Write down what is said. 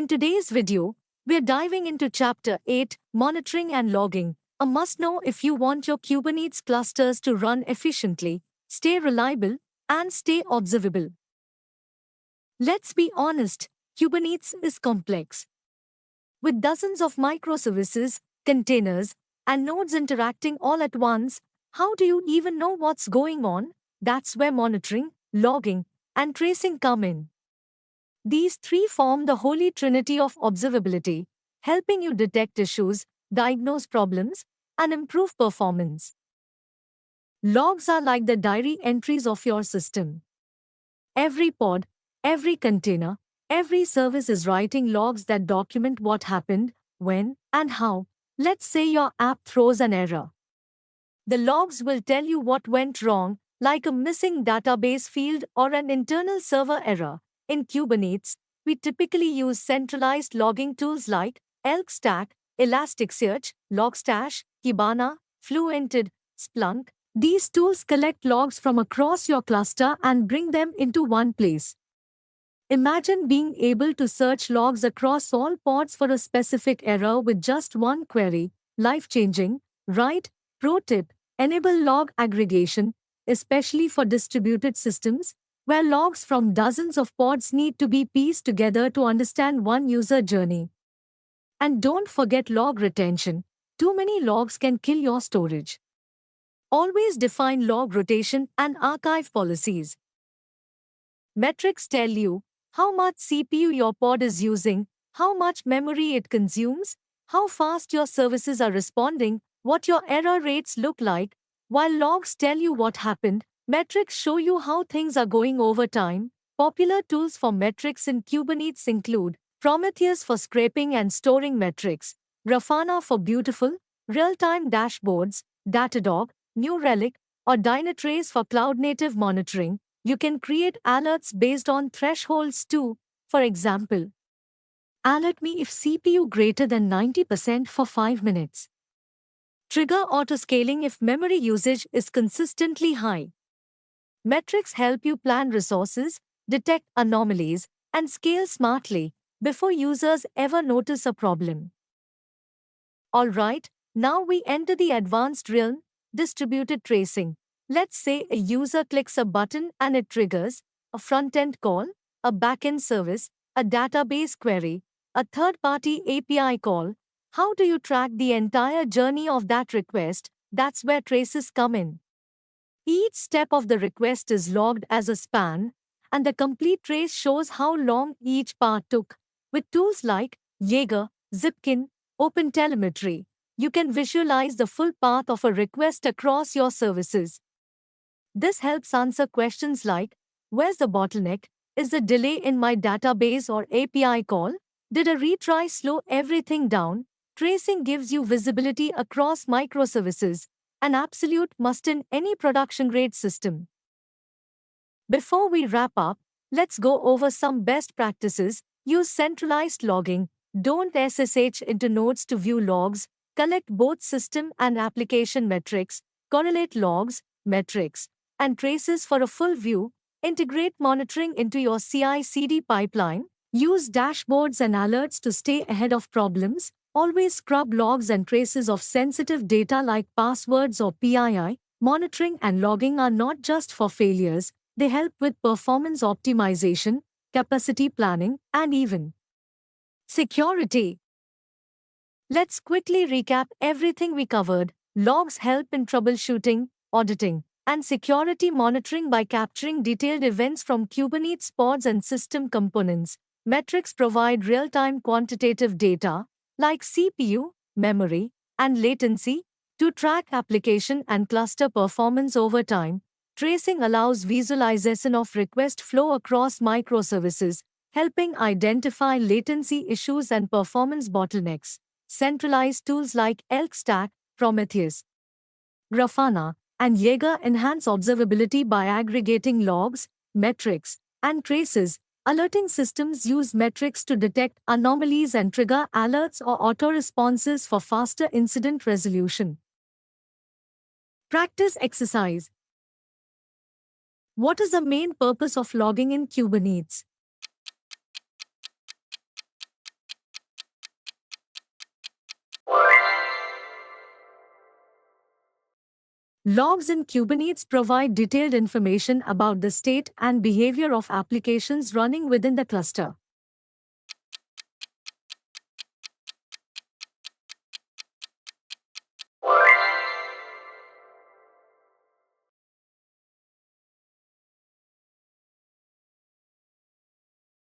In today's video, we're diving into Chapter 8, Monitoring and Logging, a must-know if you want your Kubernetes clusters to run efficiently, stay reliable, and stay observable. Let's be honest, Kubernetes is complex. With dozens of microservices, containers, and nodes interacting all at once, how do you even know what's going on? That's where monitoring, logging, and tracing come in. These three form the holy trinity of observability, helping you detect issues, diagnose problems, and improve performance. Logs are like the diary entries of your system. Every pod, every container, every service is writing logs that document what happened, when, and how. Let's say your app throws an error. The logs will tell you what went wrong, like a missing database field or an internal server error. In Kubernetes, we typically use centralized logging tools like Elk Stack, Elasticsearch, Logstash, Kibana, Fluentd, Splunk. These tools collect logs from across your cluster and bring them into one place. Imagine being able to search logs across all pods for a specific error with just one query. Life-changing, right? Pro tip: enable log aggregation, especially for distributed systems, where logs from dozens of pods need to be pieced together to understand one user journey. And don't forget log retention. Too many logs can kill your storage. Always define log rotation and archive policies. Metrics tell you how much CPU your pod is using, how much memory it consumes, how fast your services are responding, what your error rates look like. While logs tell you what happened, metrics show you how things are going over time. Popular tools for metrics in Kubernetes include Prometheus for scraping and storing metrics, Grafana for beautiful, real-time dashboards, Datadog, New Relic, or Dynatrace for cloud-native monitoring. You can create alerts based on thresholds too. For example, alert me if CPU greater than 90% for 5 minutes. Trigger autoscaling if memory usage is consistently high. Metrics help you plan resources, detect anomalies, and scale smartly before users ever notice a problem. Alright, now we enter the advanced realm, distributed tracing. Let's say a user clicks a button and it triggers a front-end call, a back-end service, a database query, a third-party API call. How do you track the entire journey of that request? That's where traces come in. Each step of the request is logged as a span, and the complete trace shows how long each part took. With tools like Jaeger, Zipkin, OpenTelemetry, you can visualize the full path of a request across your services. This helps answer questions like, where's the bottleneck? Is the delay in my database or API call? Did a retry slow everything down? Tracing gives you visibility across microservices, an absolute must in any production-grade system. Before we wrap up, let's go over some best practices. Use centralized logging. Don't SSH into nodes to view logs. Collect both system and application metrics. Correlate logs, metrics, and traces for a full view. Integrate monitoring into your CI/CD pipeline. Use dashboards and alerts to stay ahead of problems. Always scrub logs and traces of sensitive data like passwords or PII. Monitoring and logging are not just for failures, they help with performance optimization, capacity planning, and even security. Let's quickly recap everything we covered. Logs help in troubleshooting, auditing, and security monitoring by capturing detailed events from Kubernetes pods and system components. Metrics provide real-time quantitative data, like CPU, memory, and latency, to track application and cluster performance over time. Tracing allows visualization of request flow across microservices, helping identify latency issues and performance bottlenecks. Centralized tools like Elk Stack, Prometheus, Grafana, and Jaeger enhance observability by aggregating logs, metrics, and traces. Alerting systems use metrics to detect anomalies and trigger alerts or auto-responses for faster incident resolution. Practice exercise. What is the main purpose of logging in Kubernetes? Logs in Kubernetes provide detailed information about the state and behavior of applications running within the cluster.